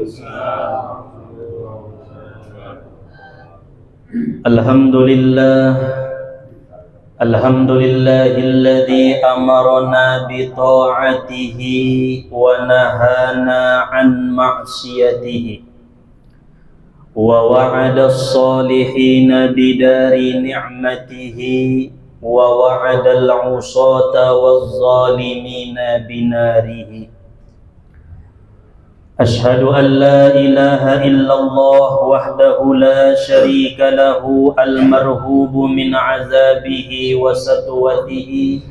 Alhamdulillahilladzi amarna bi ta'atihi wa nahana an ma'siyatihi wa wa'ada as-salihina bidari ni'matihi wa wa'ada al-'usata waz-zalimina binarihi. Ashhadu an la ilaha illallah wahdahu la syarika lahu al-marhubu min azabihi wa satwatihi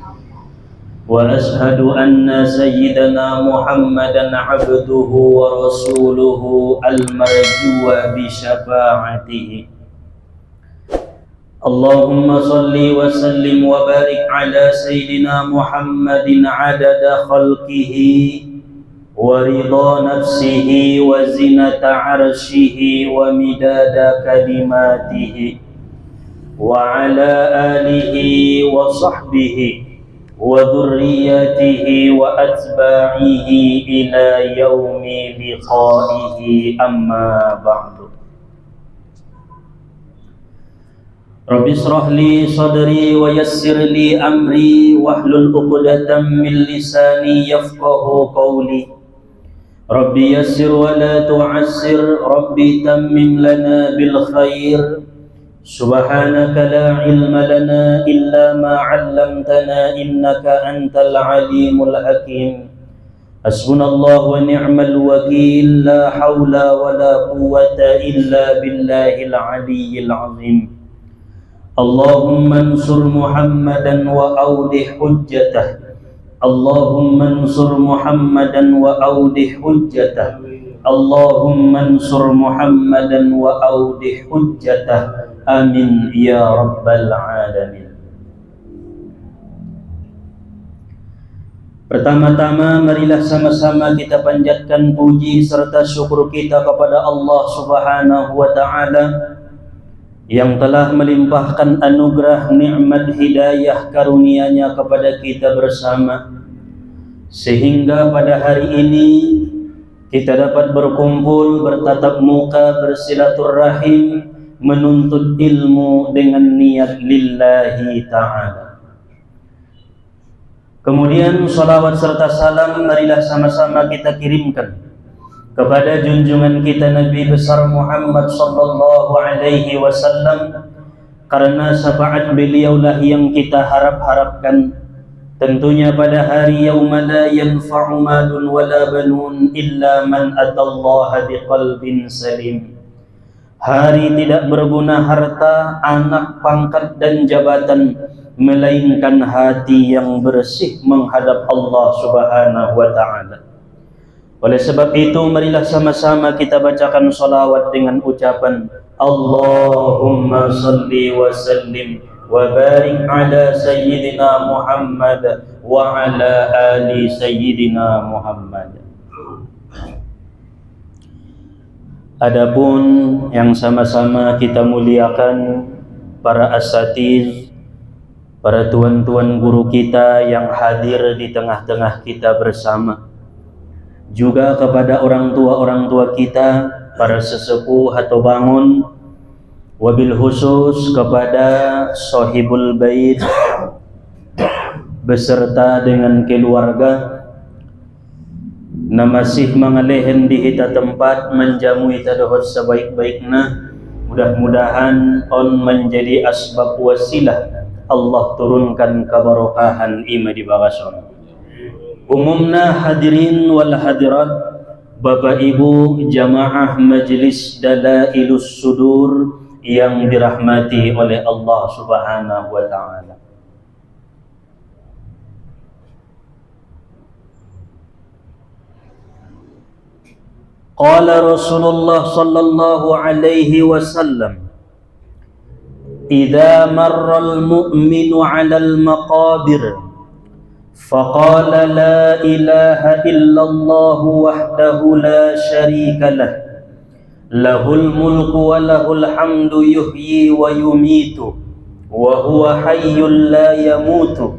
wa ashhadu anna sayyidana Muhammadan abduhu wa rasuluhu al-marjuwa bi syafa'atihi. Allahumma salli wa sallim wa barik ala sayyidina Muhammadin adada khalqihi wa ridha nafsihi wa zinata arshihi wa midada kalimatihi wa ala alihi wa sahbihi wa dhurriyyatihi wa atba'ihi ila yaumi liqa'ihi, amma ba'du. Rabbi shrah li sadri wa yassir li amri wahlul 'uqdatam min lisani yafqahu qawli. Rabbi yassir wa la tu'assir, Rabbi tammim lana bil khair. Subhanaka la ilma lana illa ma 'allamtana innaka antal alimul hakim. Hasbunallahu wa ni'mal wakil, la haula wa la quwwata illa billahil aliyyil azim. Allahumma ansur Muhammadan wa awdih hujjatah. Allahumma ansur Muhammadan wa awdih hujjatah. Allahumma ansur Muhammadan wa awdih hujjatah. Amin ya rabbal alamin. Pertama-tama marilah sama-sama kita panjatkan puji serta syukur kita kepada Allah Subhanahu wa ta'ala yang telah melimpahkan anugerah nikmat hidayah karunia-Nya kepada kita bersama, sehingga pada hari ini kita dapat berkumpul, bertatap muka, bersilaturahim, menuntut ilmu dengan niat lillahi ta'ala. Kemudian salawat serta salam marilah sama-sama kita kirimkan kepada junjungan kita Nabi besar Muhammad sallallahu alaihi wasallam, karena syafaat beliaulah yang kita harap-harapkan tentunya pada hari yauma la yanfa'u malun wala banun illa man atallaha biqalbin salim. Hari tidak berguna harta, anak, pangkat dan jabatan, melainkan hati yang bersih menghadap Allah Subhanahu wa ta'ala. Oleh sebab itu marilah sama-sama kita bacakan salawat dengan ucapan Allahumma salli wa sallim wa barik ala sayyidina Muhammad wa ala ali sayyidina Muhammad. Adapun yang sama-sama kita muliakan para asatiz, para tuan-tuan guru kita yang hadir di tengah-tengah kita bersama, juga kepada orang tua kita, para sesepuh atau bangun, wabil khusus kepada sahibul bait beserta dengan keluarga na masih mengalehen di hita tempat menjamu ita dohot sebaik-baiknya. Mudah-mudahan on menjadi asbab wasilah Allah turunkan keberkahan ima di bagason. Umumna hadirin wal hadirat, Bapak Ibu jamaah Majelis Dalailus Sudur yang dirahmati oleh Allah Subhanahu wa ta'ala. Qala Rasulullah sallallahu alaihi wasallam, idza marral mu'minu 'alal maqabir faqala la ilaha illallah wahdahu la syarika lah, lahul mulku wa lahul hamdu yuhyi wa yumitu wa huwa hayyul la yamutu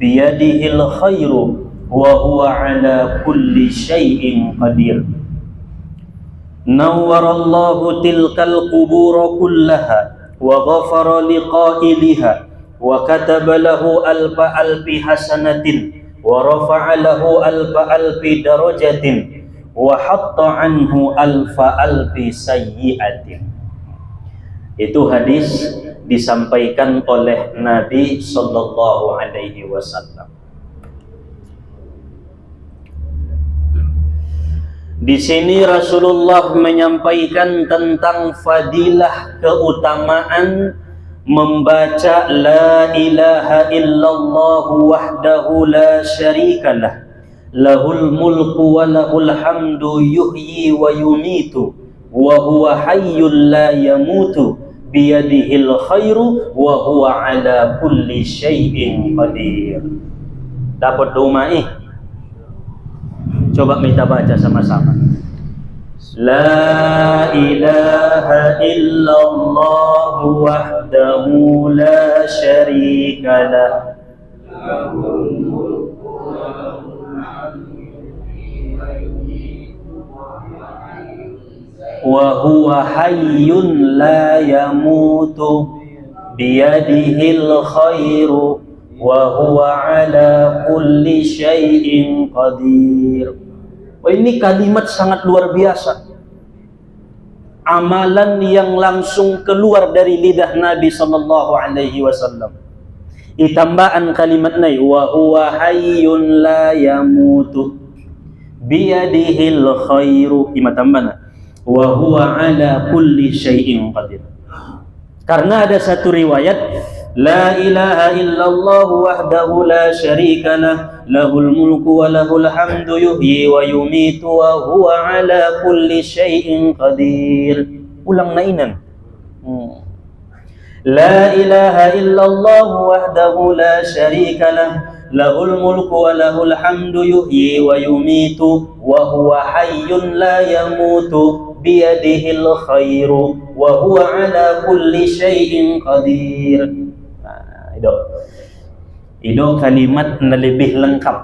biyadihil khairu wa huwa ala kulli syai'in qadir. nawwarallahu tilkal qubur kullaha wa ghafara liqailiha wa kataba lahu alfi hasanatin wa rafa'a lahu alfi darajatin wa hatta anhu alfi sayyi'atin. Itu hadis disampaikan oleh Nabi sallallahu alaihi wasallam. Di sini Rasulullah menyampaikan tentang fadilah keutamaan membaca la ilaha illallah wahdahu la syarikalah lahul mulku wa lahul hamdu yuhyi wa yumitu wa huwa hayyul la yamutu biyadihil khairu wa huwa ala kulli syai'in qadir. Dapat doa ini? Coba kita baca sama-sama. La ilaha illallah wahdahu la syarikalah lahul mulku wa lahul hamdu wa huwa hayyun la yamutu biyadihil khairu wa huwa ala kulli syai'in qadir. Oh, ini kalimat sangat luar biasa. Amalan yang langsung keluar dari lidah Nabi sallallahu alaihi wasallam. Itambahan kalimat nai wa huwa hayyun la yamutu biyadihil khairu. Imatambana wa huwa ala kulli syai'in qadir. Karena ada satu riwayat la ilaha illallah wahdahu la syarikalah lahul mulku wa lahul hamdu yuhyi wa yumitu wa huwa ala kulli syai'in qadir. Ulang nainan. La ilaha illallah wahdahu la syarikalah lahul mulku wa lahul hamdu yuhyi wa yumitu wa huwa hayyun la yamutu biyadihil khairu wa huwa ala kulli syai'in qadir. Itu kalimat lebih lengkap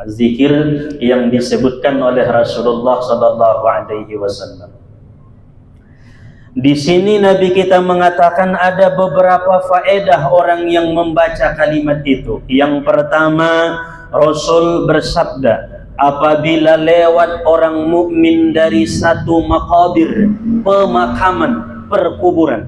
zikir yang disebutkan oleh Rasulullah sallallahu alaihi wasallam. Di sini Nabi kita mengatakan ada beberapa faedah orang yang membaca kalimat itu. Yang pertama, Rasul bersabda, apabila lewat orang mukmin dari satu makabir, pemakaman, perkuburan,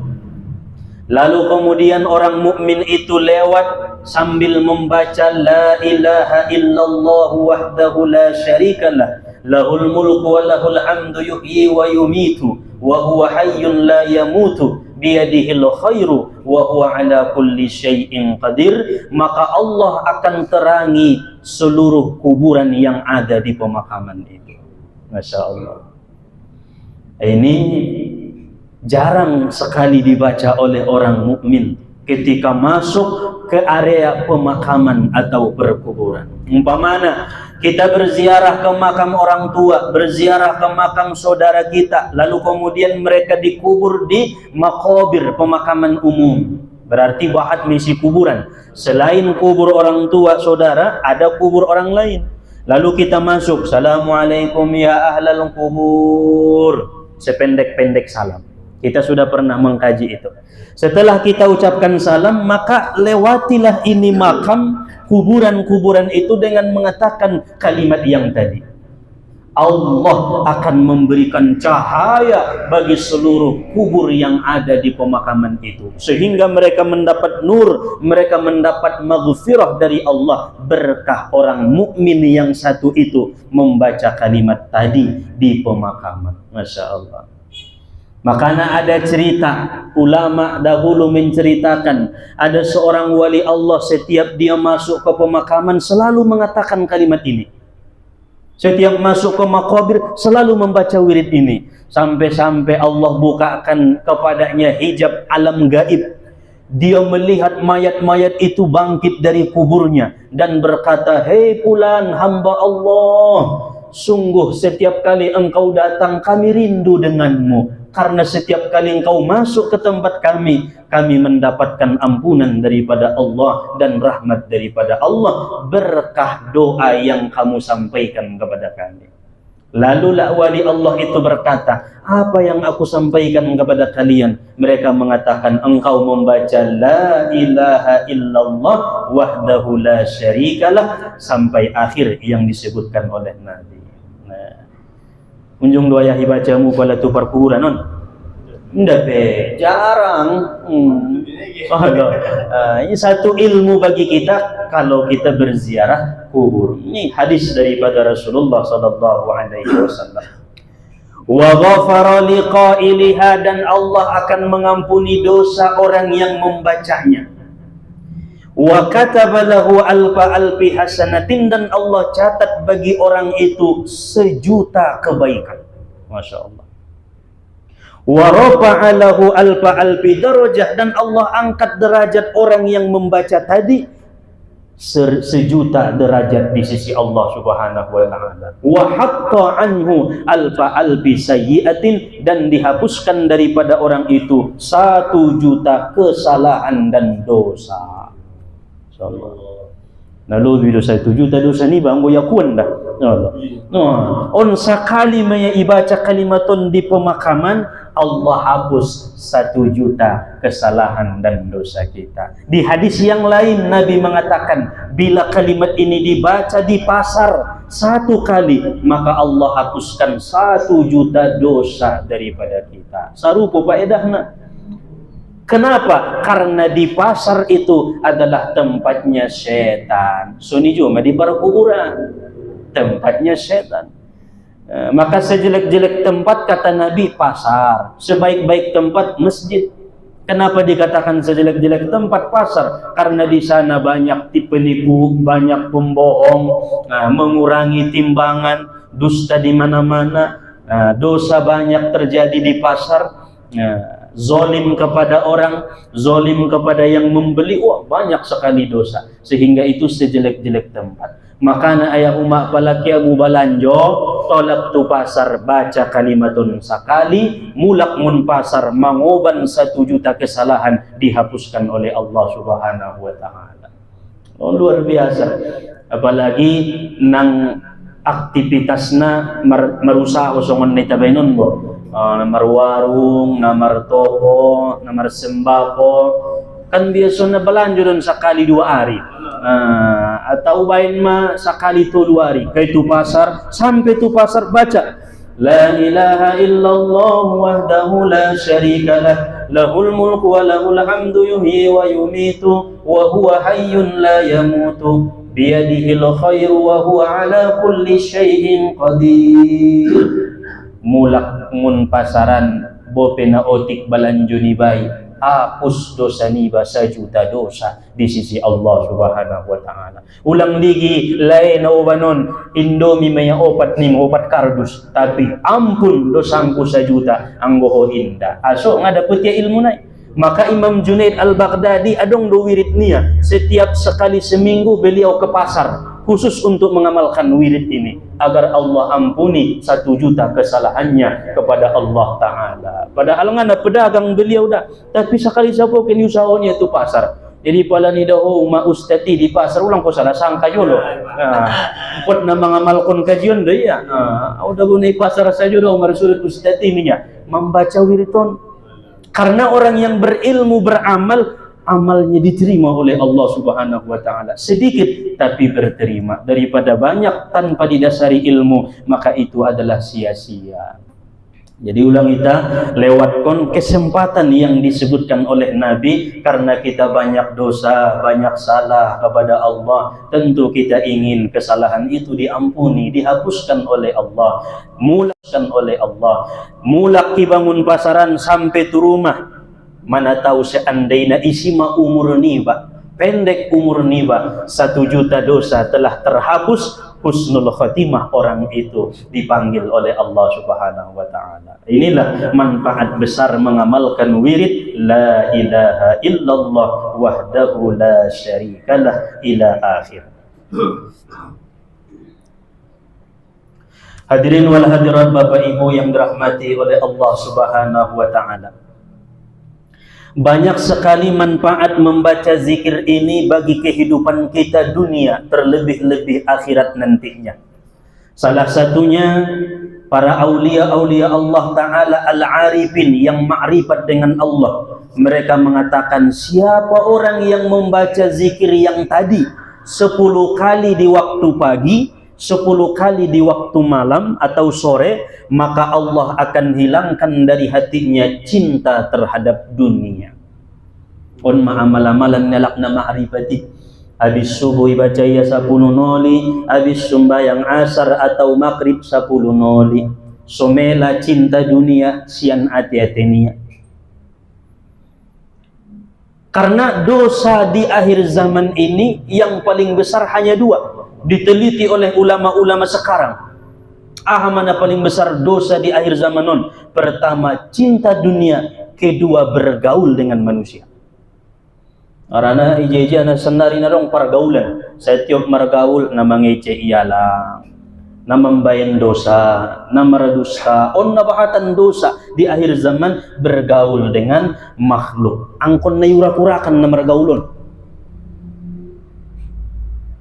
lalu kemudian orang mukmin itu lewat sambil membaca la ilaha illallah wahdahu la syarikalah lahul mulku wa lahul hamdu yuhyi wa yumitu wa huwa hayyun la yamutu biyadihil khairu wa huwa ala kulli syai'in qadir, maka Allah akan terangi seluruh kuburan yang ada di pemakaman itu. Masya Allah. Ini jarang sekali dibaca oleh orang mukmin ketika masuk ke area pemakaman atau perkuburan. Umpamanya kita berziarah ke makam orang tua, berziarah ke makam saudara kita, lalu kemudian mereka dikubur di makobir, pemakaman umum. Berarti bahat misi kuburan. Selain kubur orang tua saudara, ada kubur orang lain. Lalu kita masuk, assalamualaikum ya ahlal kubur, sependek-pendek salam. Kita sudah pernah mengkaji itu. Setelah kita ucapkan salam, maka lewatilah ini makam, kuburan-kuburan itu dengan mengatakan kalimat yang tadi. Allah akan memberikan cahaya bagi seluruh kubur yang ada di pemakaman itu, sehingga mereka mendapat nur, mereka mendapat maghfirah dari Allah berkah orang mukmin yang satu itu membaca kalimat tadi di pemakaman. Masya Allah. Makanya ada cerita, ulama dahulu menceritakan, ada seorang wali Allah setiap dia masuk ke pemakaman selalu mengatakan kalimat ini. Setiap masuk ke makabir selalu membaca wirid ini. Sampai-sampai Allah bukakan kepadanya hijab alam gaib. Dia melihat mayat-mayat itu bangkit dari kuburnya dan berkata, "Hei fulan, hamba Allah, sungguh setiap kali engkau datang kami rindu denganmu. Karena setiap kali engkau masuk ke tempat kami, kami mendapatkan ampunan daripada Allah dan rahmat daripada Allah berkah doa yang kamu sampaikan kepada kami." Lalulah wali Allah itu berkata, apa yang aku sampaikan kepada kalian? Mereka mengatakan, engkau membaca la ilaha illallah wahdahu la syarikalah sampai akhir yang disebutkan oleh Nabi. Nah, unjung doa yahi bacamu pala tu perkuburan non. Ndak be, jarang. Ini satu ilmu bagi kita kalau kita berziarah kubur. Ini hadis daripada Rasulullah sallallahu alaihi wasallam. Wa ghafara liqailiha, dan Allah akan mengampuni dosa orang yang membacanya. Wa kataba lahu alfi hasanatin, dan Allah catat bagi orang itu 1.000.000 kebaikan. Masya Allah. Wa rafa'a lahu alfi darajah, dan Allah angkat derajat orang yang membaca tadi 1.000.000 derajat di sisi Allah Subhanahu wa taala. Wa hatta anhu alfi sayyi'atin, dan dihapuskan daripada orang itu 1.000.000 kesalahan dan dosa. Insyaallah. Lalu bila 1.000.000 dosa ni bang boyakun dah. On sekali maya ibaca kalimatun di pemakaman, Allah hapus 1.000.000 kesalahan dan dosa kita. Di hadis yang lain Nabi mengatakan, bila kalimat ini dibaca di pasar 1 kali, maka Allah hapuskan 1.000.000 dosa daripada kita. Sarupa faedahna. Kenapa? Karena di pasar itu adalah tempatnya setan. Suni cuma di perkuburan, tempatnya setan. Maka sejelek-jelek tempat kata Nabi pasar, sebaik-baik tempat masjid. Kenapa dikatakan sejelek-jelek tempat pasar? Karena di sana banyak penipu, banyak pembohong, mengurangi timbangan, dusta di mana-mana, dosa banyak terjadi di pasar. Zolim kepada orang, zolim kepada yang membeli, banyak sekali dosa. Sehingga itu sejelek-jelek tempat. Makanya ayah umat palaki abu balanjo, tolak tu pasar baca kalimatun sakali, mulak mun pasar mangoban 1.000.000 kesalahan dihapuskan oleh Allah Subhanahu wa taala. Luar biasa. Apalagi nang aktivitasna merusak osongan nita benon bo. Namar warung, namar toko, namar sembako, kan biasanya belanja dan sekali 2 hari, atau bain mah sekali tu 2 hari. Kayak tu pasar, sampai tu pasar baca la ilaha illallah wahdahu la syarikalah, lahul mulku wa lahul hamdu yuhyi wa yumitu wa huwa hayyun la yamutu biyadihil khairu wa huwa ala kulli syai'in qadir. Mulak mun pasaran bopena otik balanjo ni bay, hapus dosa ni ba 1.000.000 dosa di sisi Allah Subhanahu wa taala. Ulang lagi lain obanon Indomie maya opat ni opat kardus, tapi ampun dosangku 1.000.000 anggoho indah. Aso ngadapet ya ilmu nai. Maka Imam Junaid Al-Baghdadi adong do wirid niya, setiap sekali seminggu beliau ke pasar khusus untuk mengamalkan wirid ini agar Allah ampuni 1.000.000 kesalahannya kepada Allah Ta'ala. Padahal ngana pedagang beliau dah, tapi sekali siapa kini usahanya itu pasar. Jadi pala ni daho ma ustati di pasar ulang ko salah sangka jolo. Pot na mengamalkan kajian dah ya. Udah bunyi pasar saja dah marsulut ustati ninya membaca wiriton. Karena orang yang berilmu beramal, amalnya diterima oleh Allah Subhanahu wa taala. Sedikit tapi berterima, daripada banyak tanpa didasari ilmu, maka itu adalah sia-sia. Jadi ulang kita lewatkan kesempatan yang disebutkan oleh Nabi, karena kita banyak dosa, banyak salah kepada Allah. Tentu kita ingin kesalahan itu diampuni, dihapuskan oleh Allah, mulakkan oleh Allah. Mulak bangun pasaran sampai tu rumah, mana tahu seandainya isima umur niba, pendek umur niba, 1.000.000 dosa telah terhapus. Husnul khatimah orang itu dipanggil oleh Allah Subhanahu wa taala. Inilah manfaat besar mengamalkan wirid la ilaha illallah wahdahu la syarikalah ila akhir. Hadirin wal hadirat Bapak Ibu yang dirahmati oleh Allah Subhanahu wa taala. Banyak sekali manfaat membaca zikir ini bagi kehidupan kita dunia, terlebih-lebih akhirat nantinya. Salah satunya para aulia-aulia Allah Ta'ala al-arifin yang ma'rifat dengan Allah, mereka mengatakan siapa orang yang membaca zikir yang tadi 10 kali di waktu pagi, 10 kali di waktu malam atau sore, maka Allah akan hilangkan dari hatinya cinta terhadap dunia. On ma'amal-amalan nalakna ma'rifati. Habis subuh baca ya 10 noli, habis sembahyang asar atau maghrib 10 noli. Somela cinta dunia sian ati-atenia. Karena dosa di akhir zaman ini yang paling besar hanya 2. Diteliti oleh ulama-ulama sekarang. Mana paling besar dosa di akhir zaman non? Pertama, cinta dunia. Kedua, bergaul dengan manusia. Karena ije-ije na sendiri na dong pergaulan. Setiap mergaul na mangece ialah, na membayang dosa, na meradusta, on na bahatan dosa di akhir zaman bergaul dengan makhluk. Angkon na yurak-urakan na mergaulon.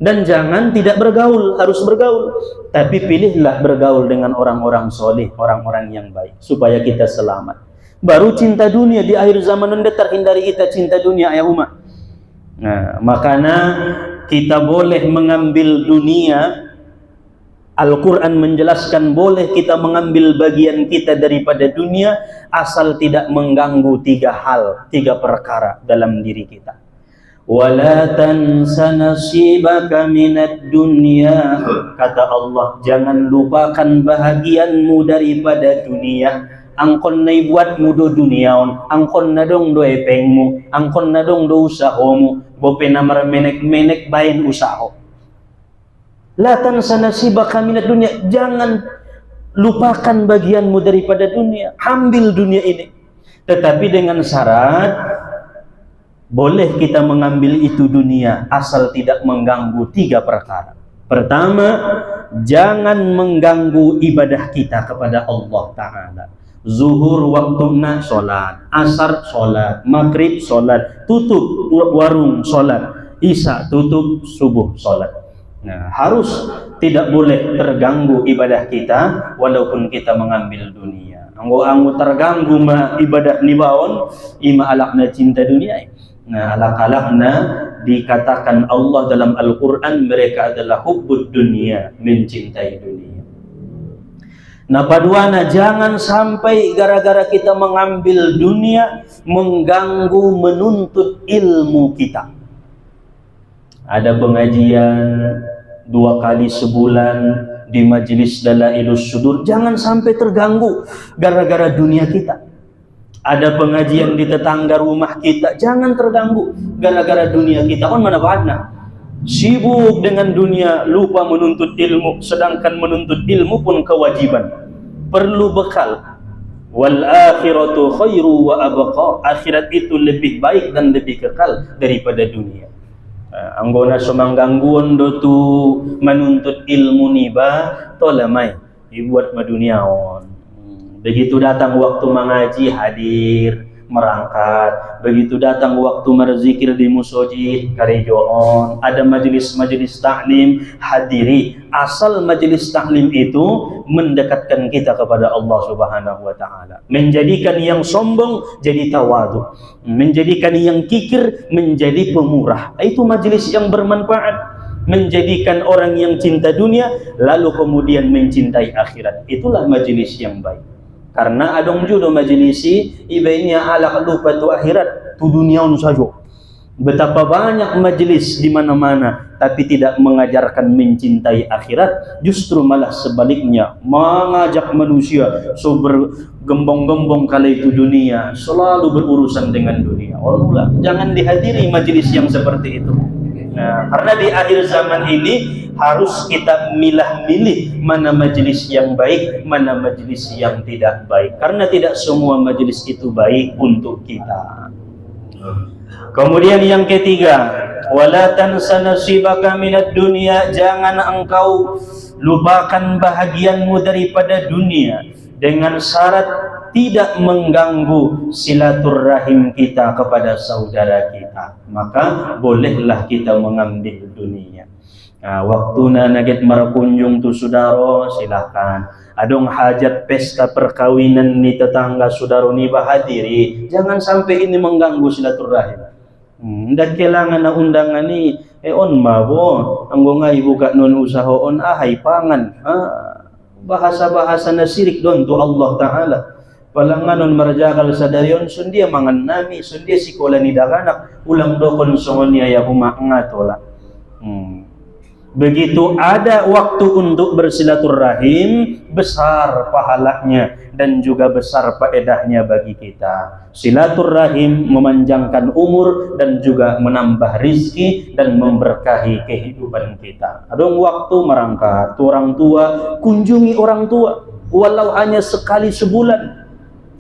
Dan jangan tidak bergaul, harus bergaul. Tapi pilihlah bergaul dengan orang-orang soleh, orang-orang yang baik, supaya kita selamat. Baru cinta dunia di akhir zaman nanti terhindari kita cinta dunia ya umat. Nah, makanya kita boleh mengambil dunia. Al-Quran menjelaskan boleh kita mengambil bagian kita daripada dunia asal tidak mengganggu 3 hal, 3 perkara dalam diri kita. Wala tansa nasibaka minad dunya, kata Allah, jangan lupakan bahagianmu daripada dunia. Angkon na ibuatmu do duniaon, angkon na dong do epengmu, angkon na dong do usahomu, bope na marmenek-menek bayin usaho. La tansa nasibaka minad dunya, jangan lupakan bagianmu daripada dunia, ambil dunia ini. Tetapi dengan syarat, boleh kita mengambil itu dunia asal tidak mengganggu 3 perkara. Pertama, jangan mengganggu ibadah kita kepada Allah Ta'ala. Zuhur waktuna sholat, asar sholat, maghrib sholat, tutup warung sholat, isya tutup, subuh sholat. Nah, harus tidak boleh terganggu ibadah kita walaupun kita mengambil dunia. Anggo terganggu ma ibadah nibaon, ima alakna cinta dunia. Nah, alak-alakna dikatakan Allah dalam Al-Quran mereka adalah hubbud dunia, mencintai dunia. Nah, paduana jangan sampai gara-gara kita mengambil dunia mengganggu menuntut ilmu kita. Ada pengajian 2 kali sebulan di majelis Dalailus Sudur, jangan sampai terganggu gara-gara dunia kita. Ada pengajian di tetangga rumah kita, jangan terganggu gara-gara dunia kita. On mana bahana? Sibuk dengan dunia, lupa menuntut ilmu, sedangkan menuntut ilmu pun kewajiban. Perlu bekal. Wal akhiratu khairu wa abqa. Akhirat itu lebih baik dan lebih kekal daripada dunia. Anggona sumanggangguan do tu menuntut ilmu niba tolamai dibuat maduniaon. Begitu datang waktu mengaji hadir, merangkat. Begitu datang waktu berzikir di musojid, karejoon. Ada majelis-majelis taklim, hadiri. Asal majelis taklim itu mendekatkan kita kepada Allah Subhanahu wa Ta'ala. Menjadikan yang sombong jadi tawadu. Menjadikan yang kikir menjadi pemurah. Itu majelis yang bermanfaat. Menjadikan orang yang cinta dunia lalu kemudian mencintai akhirat. Itulah majelis yang baik. Karena adong judo majlisi ibainya alaq lupa tu akhirat tu duniaun saja. Betapa banyak majlis di mana-mana tapi tidak mengajarkan mencintai akhirat, justru malah sebaliknya mengajak manusia so bergembong-gembong kala itu dunia, selalu berurusan dengan dunia. Allah, jangan dihadiri majlis yang seperti itu. Nah, karena di akhir zaman ini harus kita milah-milih mana majelis yang baik, mana majelis yang tidak baik. Karena tidak semua majelis itu baik untuk kita. Kemudian yang ketiga, wala tansa nasibaka minad dunya, jangan engkau lupakan bahagianmu daripada dunia dengan syarat tidak mengganggu silaturahim kita kepada saudara kita. Maka bolehlah kita mengambil dunia. Waktu na nagit marakunjung tu saudara, silakan. Adong hajat pesta perkawinan ni tetangga saudara ni bahadiri, jangan sampai ini mengganggu silaturahim. Ndak kailangan na undangan ni on mabo anggo ngai buka non usaha on ahay pangan. Bahasa-bahasa na sirik don tu Allah Ta'ala. Palanganon marjakal sadarion sundia mangan nami, sundia sikola ni daganak, ulang dokon songon ya humangatola. Begitu ada waktu untuk bersilaturahim, besar pahalanya dan juga besar faedahnya bagi kita. Silaturahim memanjangkan umur dan juga menambah rizki dan memberkahi kehidupan kita. Ada waktu merangkat orang tua, kunjungi orang tua walau hanya sekali sebulan.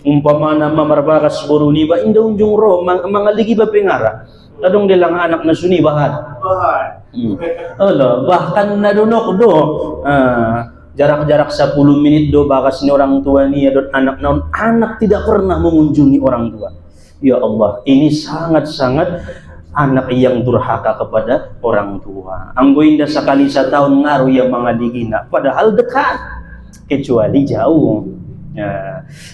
Umpama nama marbakas boruni ba inda unjung ro mangaligi ba pengara. Adong dilang anak na suni bahan. Bahkan na donok do jarak-jarak 10 menit do bakas ni orang tua ni adot anak naon, anak tidak pernah mengunjungi orang tua. Ya Allah, ini sangat-sangat anak yang durhaka kepada orang tua. Anggo inda sekali setahun ngaruh ya mangaligina, padahal dekat kecuali jauh.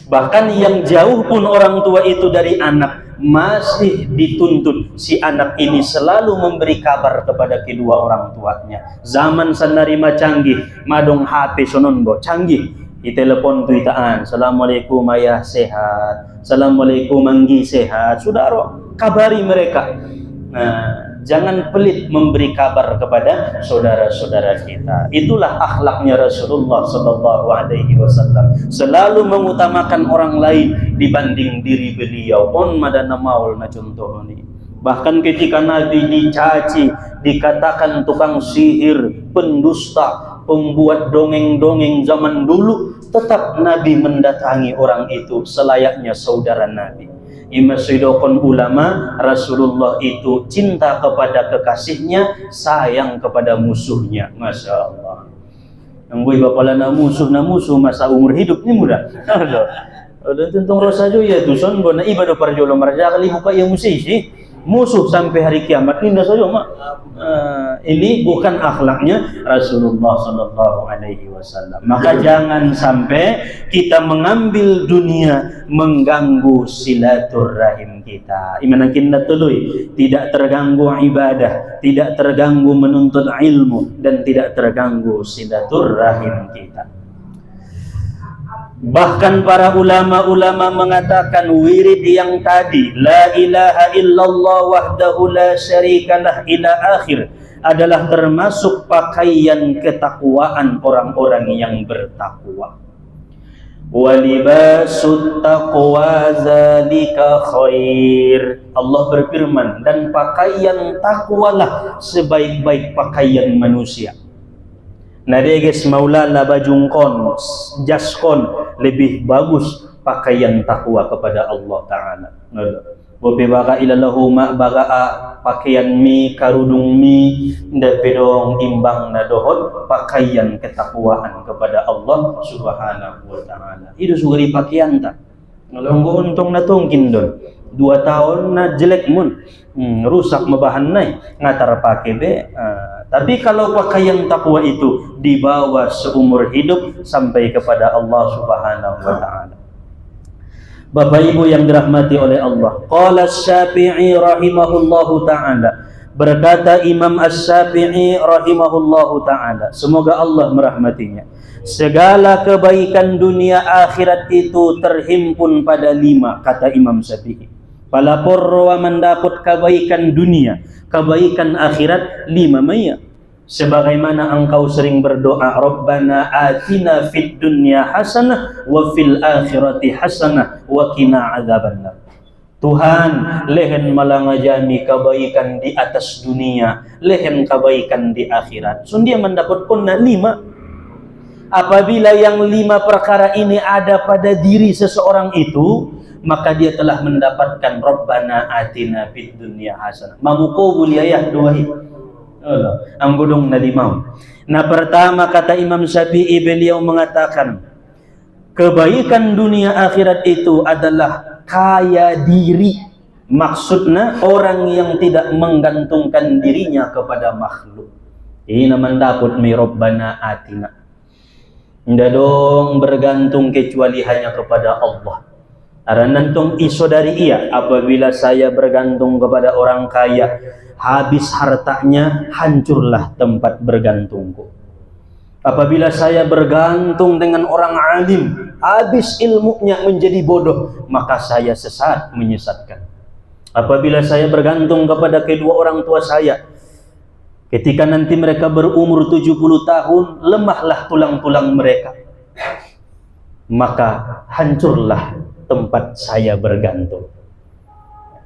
Bahkan yang jauh pun orang tua itu dari anak, masih dituntut si anak ini selalu memberi kabar kepada kedua orang tuanya. Zaman sanarima canggih, madong HP sononbo canggih, ditelepon tu itaan, assalamualaikum ayah sehat, assalamualaikum manggi sehat, saudara kabari mereka. Jangan pelit memberi kabar kepada saudara-saudara kita. Itulah akhlaknya Rasulullah Sallallahu Alaihi Wasallam. Selalu mengutamakan orang lain dibanding diri beliau. On madana maul na contoh ini. Bahkan ketika Nabi dicaci, dikatakan tukang sihir, pendusta, pembuat dongeng-dongeng zaman dulu, tetap Nabi mendatangi orang itu selayaknya saudara Nabi. Imasidokon ulama, Rasulullah itu cinta kepada kekasihnya, sayang kepada musuhnya. Masya Allah. Nanggoy bapala na musuh masa umur hidup ni muda. Dan tentang rosajo ya tuson bo na iba do parjolo marja kali buka yang musisi musuh sampai hari kiamat ini saja mak. Ini bukan akhlaknya Rasulullah Sallallahu Alaihi Wasallam. Maka jangan sampai kita mengambil dunia mengganggu silaturahim kita. Imanakin natului tidak terganggu ibadah, tidak terganggu menuntut ilmu, dan tidak terganggu silaturahim kita. Bahkan para ulama-ulama mengatakan wirid yang tadi la ilaha illallah wahdahu la syarikalah ila akhir adalah termasuk pakaian ketakwaan orang-orang yang bertakwa. Walibasut taqwa zalika khair. Allah berfirman, dan pakaian takwalah sebaik-baik pakaian manusia. Nadeges maulana bajungkon, jaskon, lebih bagus pakaian takwa kepada Allah Ta'ala. Bobe baga ilalahu ma baga pakaian mi karudung mi ndapedong imbang na dohot pakaian ketakwaan kepada Allah Subhanahu wa Ta'ala. Itu sugari pakaian ta. Ngalonggo untong na tongkin don. 2 tahun na jelek mun. Rusak mabahan nai ngatar pakai be. Tapi kalau pakaian takwa itu dibawa seumur hidup sampai kepada Allah Subhanahu wa Ta'ala. Bapak Ibu yang dirahmati oleh Allah, qala Asy-Syafi'i rahimahullahu ta'ala, berkata Imam Asy-Syafi'i rahimahullahu ta'ala, semoga Allah merahmatinya, segala kebaikan dunia akhirat itu terhimpun pada 5, kata Imam Syafi'i. Palapor wa mendapat kebaikan dunia, kebaikan akhirat 5 maya. Sebagaimana engkau sering berdoa, Rabbana atina fid dunya hasanah wa fil akhirati hasanah wa qina adzabannar. Tuhan, lehen malangajami kebaikan di atas dunia, lehen kebaikan di akhirat. Sundia mendapat kona 5. Apabila yang 5 perkara ini ada pada diri seseorang itu, maka dia telah mendapatkan Rabbana atina fid dunya hasanah. Mamuko buliayah doa ang gudong na 5. Nah, pertama kata Imam Syafi'i, beliau mengatakan kebaikan dunia akhirat itu adalah kaya diri. Maksudnya orang yang tidak menggantungkan dirinya kepada makhluk. Ini mandapot may Rabbana atina. Tidak dong bergantung kecuali hanya kepada Allah. Aranantong iso dari ia, apabila saya bergantung kepada orang kaya, habis hartanya, hancurlah tempat bergantungku. Apabila saya bergantung dengan orang alim, habis ilmunya menjadi bodoh, maka saya sesat, menyesatkan. Apabila saya bergantung kepada kedua orang tua saya, ketika nanti mereka berumur 70 tahun, lemahlah tulang-tulang mereka, maka hancurlah tempat saya bergantung.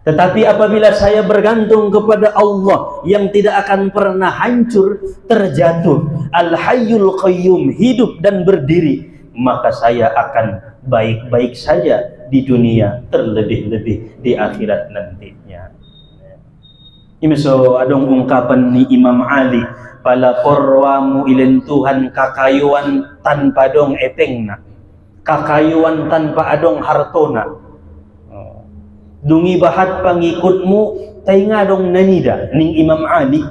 Tetapi apabila saya bergantung kepada Allah yang tidak akan pernah hancur, terjatuh, Al-Hayyul Qayyum, hidup dan berdiri, maka saya akan baik-baik saja di dunia, terlebih-lebih di akhirat nantinya. Ini so adong ungkapan ni Imam Ali, pala porwamu ilen Tuhan kakayuan tanpa dong epengna, kakayuan tanpa adong hartona. Dungi bahat pengikutmu tainga dong nanida ning Imam Ali,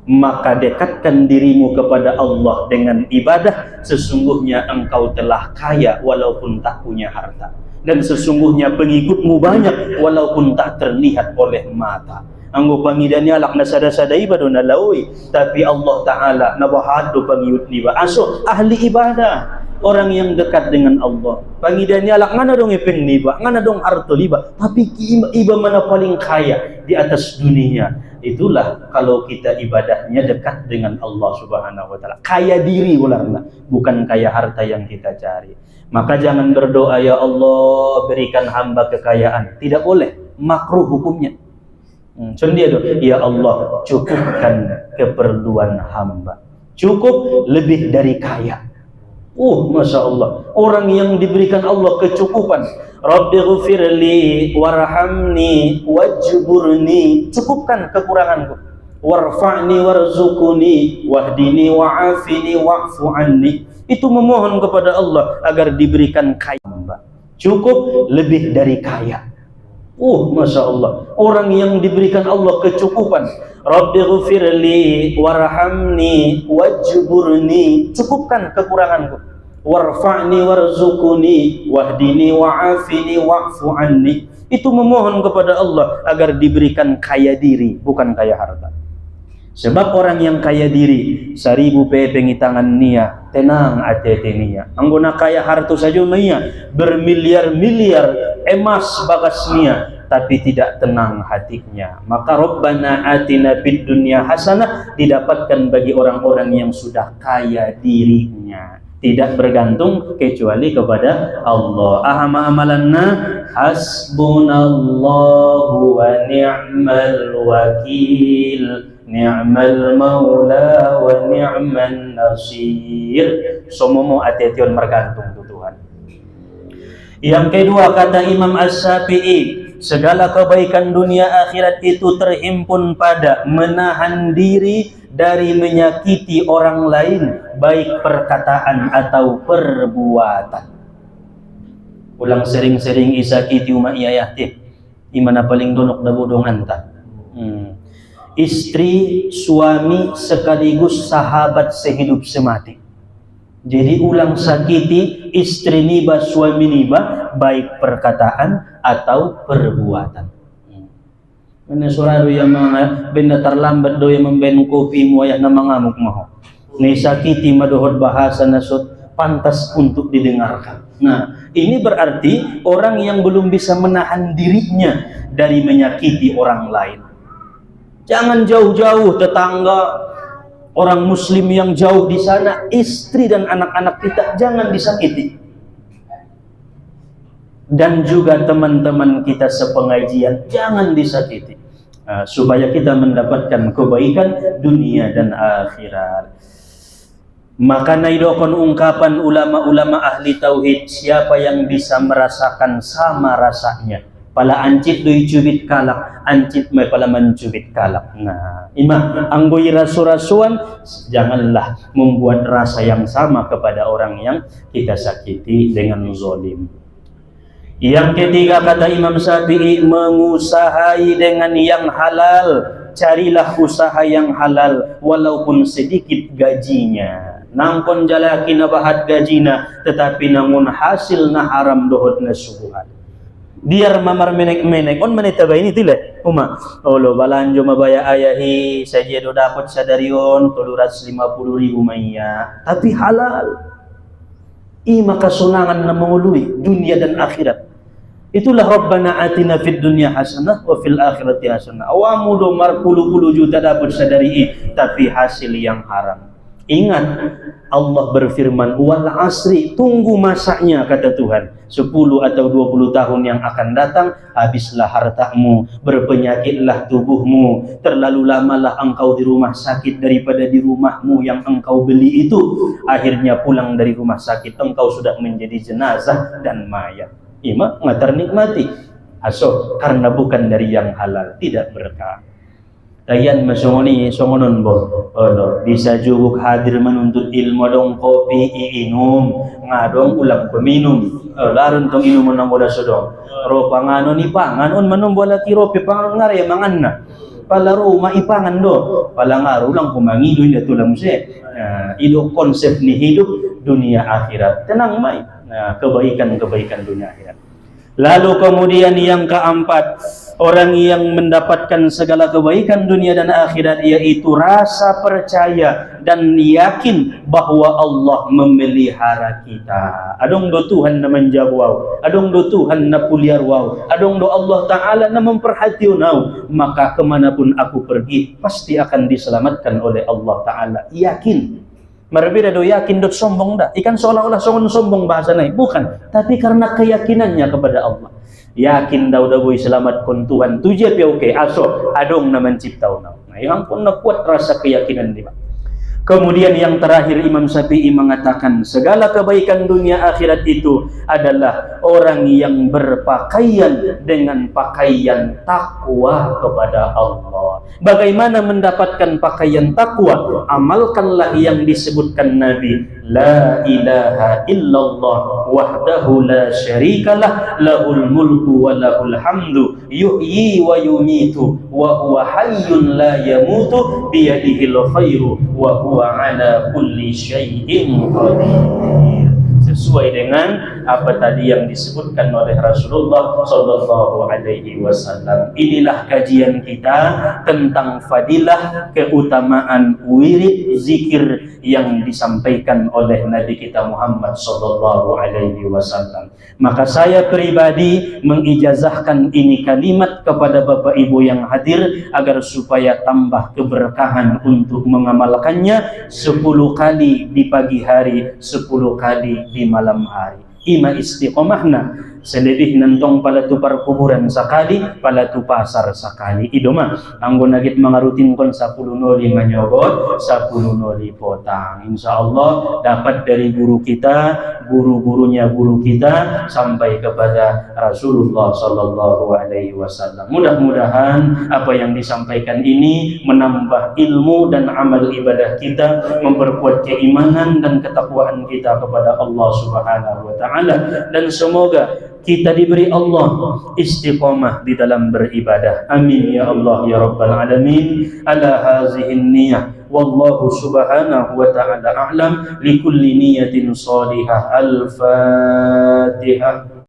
maka dekatkan dirimu kepada Allah dengan ibadah. Sesungguhnya engkau telah kaya walaupun tak punya harta, dan sesungguhnya pengikutmu banyak walaupun tak terlihat oleh mata. Anggo pangidani alak nasada-sada ibadah nalawi, tapi Allah Ta'ala nabahado pangiyut niba aso ahli ibadah, orang yang dekat dengan Allah. Pangidani alak ngana dong epeng niba, ngana dong harto liba, tapi iba mana paling kaya di atas dunia. Itulah kalau kita ibadahnya dekat dengan Allah Subhanahu wa Ta'ala. Kaya diri ularna, bukan kaya harta yang kita cari. Maka jangan berdoa, ya Allah berikan hamba kekayaan. Tidak boleh, makruh hukumnya. Dia doa, ya Allah cukupkan keperluan hamba, cukup lebih dari kaya. Masya Allah, orang yang diberikan Allah kecukupan. Rabbi ghufirli warhamni wajburni, cukupkan kekuranganku. Warfa'ni warzuqni wahdini wa'afini wa'fu anni. Itu memohon kepada Allah agar diberikan kaya. Cukup lebih dari kaya. Masya Allah, orang yang diberikan Allah kecukupan. Rabbi ghufirli warhamni wajburni, cukupkan kekuranganku. Warfa'ni warzuqni wahdini wa'afini wa'fu anni. Itu memohon kepada Allah agar diberikan kaya diri, bukan kaya harta. Sebab orang yang kaya diri, 1000 pepengi tangan nia, tenang atete nia. Anggona kaya harta saja nia, bermiliar-miliar emas bagas nia, tapi tidak tenang hatinya. Maka Rabbana atina fid dunya hasanah didapatkan bagi orang-orang yang sudah kaya dirinya, tidak bergantung kecuali kepada Allah. Ahama amalanna hasbunallahu wa ni'mal wakil, ni'mal maula wa ni'man nasir. Semomo ati-ation bergantung tu Tuhan. Yang kedua kata Imam As-Syafi'i, segala kebaikan dunia akhirat itu terhimpun pada menahan diri dari menyakiti orang lain, baik perkataan atau perbuatan. Ulang sering-sering isakiti umat yayatih, imana paling donok na budongan ta. Istri, suami sekaligus sahabat sehidup semati. Jadi ulang sakiti istri niba, suami niba, baik perkataan atau perbuatan. Mana surado yang mga benda terlambat do yang memben kopi mo ya na mangamuk mo. Ni sakiti madohod bahasa nasut pantas untuk didengarkan. Nah, ini berarti orang yang belum bisa menahan dirinya dari menyakiti orang lain. Jangan jauh-jauh tetangga, orang muslim yang jauh di sana, istri dan anak-anak kita jangan disakiti. Dan juga teman-teman kita sepengajian jangan disakiti, supaya kita mendapatkan kebaikan dunia dan akhirat. Maka naidokon ungkapan ulama-ulama ahli tauhid, siapa yang bisa merasakan sama rasanya, pala ancit doi cubit kalak, ancit may pala mencubit kalak. Nah, anggoy rasu-rasuan, janganlah membuat rasa yang sama kepada orang yang kita sakiti dengan zalim. Yang ketiga kata Imam Syafi'i, mengusahai dengan yang halal, carilah usaha yang halal walaupun sedikit gajinya. Nangkon jalaki na bahat gajina tetapi namun hasil na haram dohot na subuhan. Biar mamar menek-menek on meneta ini tile uma olo balanjo mabaya ayahi saja do dapat sadarion 350.000 maya tapi halal. Maka sunangan na mengului dunia dan akhirat. Itulah Rabbana atina fid dunya hasanah wa fil akhirati hasanah. Awamu do mar puluh juta dapat sadari tapi hasil yang haram. Ingat Allah berfirman wal asri, tunggu masanya kata Tuhan. 10 atau 20 tahun yang akan datang habislah hartamu, berpenyakitlah tubuhmu, terlalu lamalah engkau di rumah sakit daripada di rumahmu yang engkau beli itu. Akhirnya pulang dari rumah sakit engkau sudah menjadi jenazah dan mayat. Ima ngatar nikmati aso karena bukan dari yang halal, tidak berkah. Tayan masongoni songonon bo bisa juguk hadir menuntut ilmu dong kopi iinum ngadong ulang peminum larun tong inum nang boda sodong ro pangano ni pangan on manum bola kiro pe pangan ngare manganna pala rumah ipangan do pala ngaru lang kumangido ida tulang se ido konsep ni hidup dunia akhirat tenang mai kebaikan dunia akhirat. Lalu kemudian yang keempat, orang yang mendapatkan segala kebaikan dunia dan akhirat yaitu rasa percaya dan yakin bahwa Allah memelihara kita. Adong do Tuhan na menjawab, adong do Tuhan na puliar wow, adong do Allah Ta'ala na memperhatiun wow. Maka kemanapun aku pergi pasti akan diselamatkan oleh Allah Ta'ala. Yakin. Berbeda do yakin dot sombong dah. Ikan seolah-olah sombong bahasa naik. Bukan. Tapi karena keyakinannya kepada Allah. Yakin dah boy selamat kon Tuhan. Tujuh oke. Aso adong na menciptau na. Nah, yang pun na kuat rasa keyakinan dia. Kemudian yang terakhir Imam Syafi'i mengatakan segala kebaikan dunia akhirat itu adalah orang yang berpakaian dengan pakaian takwa kepada Allah. Bagaimana mendapatkan pakaian takwa? Amalkanlah yang disebutkan Nabi. La ilaha illallah wahdahu la syarikalah lahul mulku wa lahul hamdu yuhyi wa yumitu wa huwa hayyun la yamutu biyadihil khairu wa huwa ala kulli syai'in qadir. Sesuai dengan apa tadi yang disebutkan oleh Rasulullah sallallahu alaihi wasallam. Inilah kajian kita tentang fadilah keutamaan wirid zikir yang disampaikan oleh Nabi kita Muhammad sallallahu alaihi wasallam. Maka saya pribadi mengijazahkan ini kalimat kepada Bapak Ibu yang hadir agar supaya tambah keberkahan untuk mengamalkannya 10 kali di pagi hari, 10 kali di malam hari. Ima istiqomahna selebih nentong pala tu perkuburan sekali, pala tu pasar sekali. Idoma anggo nagit mangarutin kon 10 noli manyogot, 10 noli potang. Insyaallah dapat dari guru kita, guru-gurunya guru kita sampai kepada Rasulullah sallallahu alaihi wasallam. Mudah-mudahan apa yang disampaikan ini menambah ilmu dan amal ibadah kita, memperkuat keimanan dan ketakwaan kita kepada Allah Subhanahu wa taala, dan semoga kita diberi Allah istiqamah di dalam beribadah. Amin ya Allah ya Rabbal alamin. Ala hazihin niyah wallahu subhanahu wa ta'ala a'lam likulli niyatin salihah. Al-Fatihah.